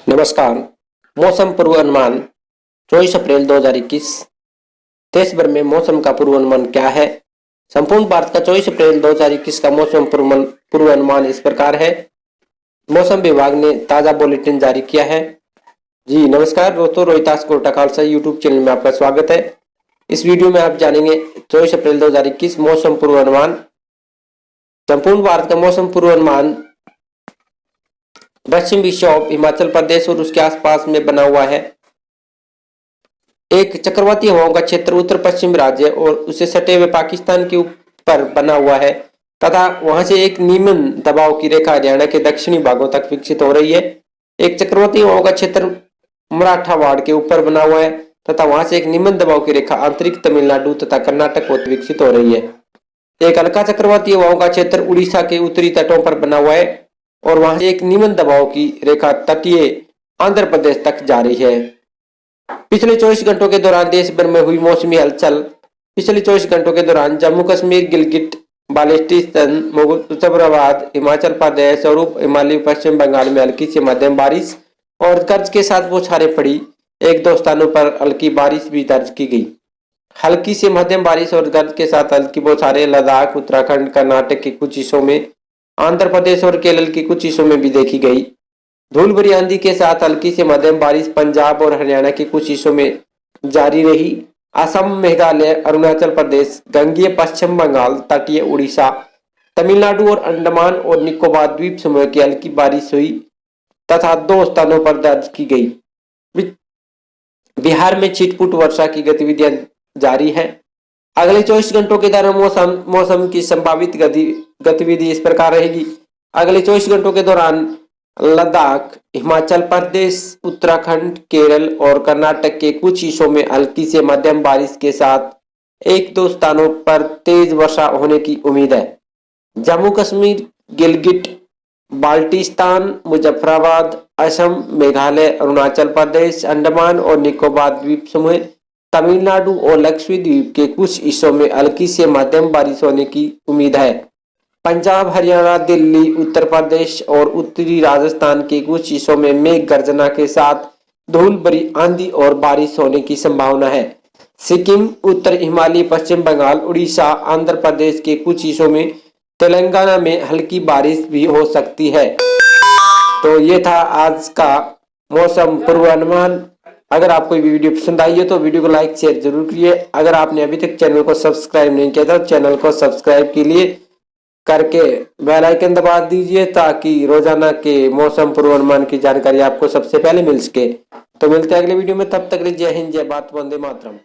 नमस्कार। मौसम पूर्वानुमान 24 अप्रैल 2021। देश भर में मौसम का पूर्वानुमान क्या है? संपूर्ण भारत का 24 अप्रैल 2021 का मौसम पूर्वानुमान इस प्रकार है। मौसम विभाग ने ताजा बुलेटिन जारी किया है। जी नमस्कार दोस्तों, रोहितास कोटा खालसा यूट्यूब चैनल में आपका स्वागत है। इस वीडियो में आप जानेंगे 24 अप्रैल 2021 मौसम पूर्वानुमान। संपूर्ण भारत का मौसम पूर्वानुमान पश्चिम विक्षोभ हिमाचल प्रदेश और उसके आसपास में बना हुआ है। एक चक्रवाती हवाओं का क्षेत्र उत्तर पश्चिम राज्य और उसे सटे हुए पाकिस्तान के ऊपर बना हुआ है तथा वहां से एक निम्न दबाव की रेखा हरियाणा के दक्षिणी भागों तक विकसित हो रही है। एक चक्रवाती हवाओं का क्षेत्र मराठवाड़ के ऊपर बना हुआ है तथा वहां से एक निम्न दबाव की रेखा आंतरिक तमिलनाडु तथा कर्नाटक को विकसित हो रही है। एक हल्का चक्रवाती हवाओं का क्षेत्र उड़ीसा के उत्तरी तटों पर बना हुआ है और वहां से एक निम्न दबाव की रेखा तटीय आंध्र प्रदेश तक जा रही है। पिछले 24 घंटों के दौरान देश भर में हुई मौसमी हलचल। पिछले 24 घंटों के दौरान जम्मू कश्मीर, गिलगिट बाल्टिस्तान, मुजफ्फराबाद, हिमाचल प्रदेश और उप हिमालयी पश्चिम बंगाल में हल्की से मध्यम बारिश और गरज के साथ बौछारें पड़ी। एक दो स्थानों पर हल्की बारिश भी दर्ज की गई। हल्की से मध्यम बारिश और गरज के साथ हल्की बौछारें लद्दाख, उत्तराखंड, कर्नाटक के कुछ हिस्सों में, आंध्र प्रदेश और केरल के कुछ हिस्सों में भी देखी गई। धूल भरी आंधी के साथ हल्की से मध्यम बारिश पंजाब और हरियाणा के कुछ हिस्सों में जारी रही। असम, मेघालय, अरुणाचल प्रदेश, गंगीय पश्चिम बंगाल, तटीय उड़ीसा, तमिलनाडु और अंडमान और निकोबार द्वीप समूह की हल्की बारिश हुई तथा दो स्थानों पर दर्ज की गई। बिहार में छिटपुट वर्षा की गतिविधियां जारी है। अगले 24 घंटों के दौरान मौसम की संभावित गतिविधि इस प्रकार रहेगी। अगले 24 घंटों के दौरान लद्दाख, हिमाचल प्रदेश, उत्तराखंड, केरल और कर्नाटक के कुछ हिस्सों में हल्की से मध्यम बारिश के साथ एक दो स्थानों पर तेज वर्षा होने की उम्मीद है। जम्मू कश्मीर, गिलगिट बाल्टिस्तान, मुजफ्फराबाद, असम, मेघालय, अरुणाचल प्रदेश, अंडमान और निकोबार द्वीप समूह, तमिलनाडु और लक्षद्वीप के कुछ हिस्सों में हल्की से मध्यम बारिश होने की उम्मीद है। पंजाब, हरियाणा, दिल्ली, उत्तर प्रदेश और उत्तरी राजस्थान के कुछ हिस्सों में मेघ गर्जना के साथ धूल भरी आंधी और बारिश होने की संभावना है। सिक्किम, उत्तर हिमालयी पश्चिम बंगाल, उड़ीसा, आंध्र प्रदेश के कुछ हिस्सों में, तेलंगाना में हल्की बारिश भी हो सकती है। तो ये था आज का मौसम पूर्वानुमान। अगर आपको ये वीडियो पसंद आई है तो वीडियो को लाइक शेयर जरूर कीजिए। अगर आपने अभी तक चैनल को सब्सक्राइब नहीं किया तो चैनल को सब्सक्राइब के लिए करके बेल आइकन दबा दीजिए ताकि रोजाना के मौसम पूर्वानुमान की जानकारी आपको सबसे पहले मिल सके। तो मिलते हैं अगले वीडियो में, तब तक जय हिंद, जय भारत, वंदे मातरम।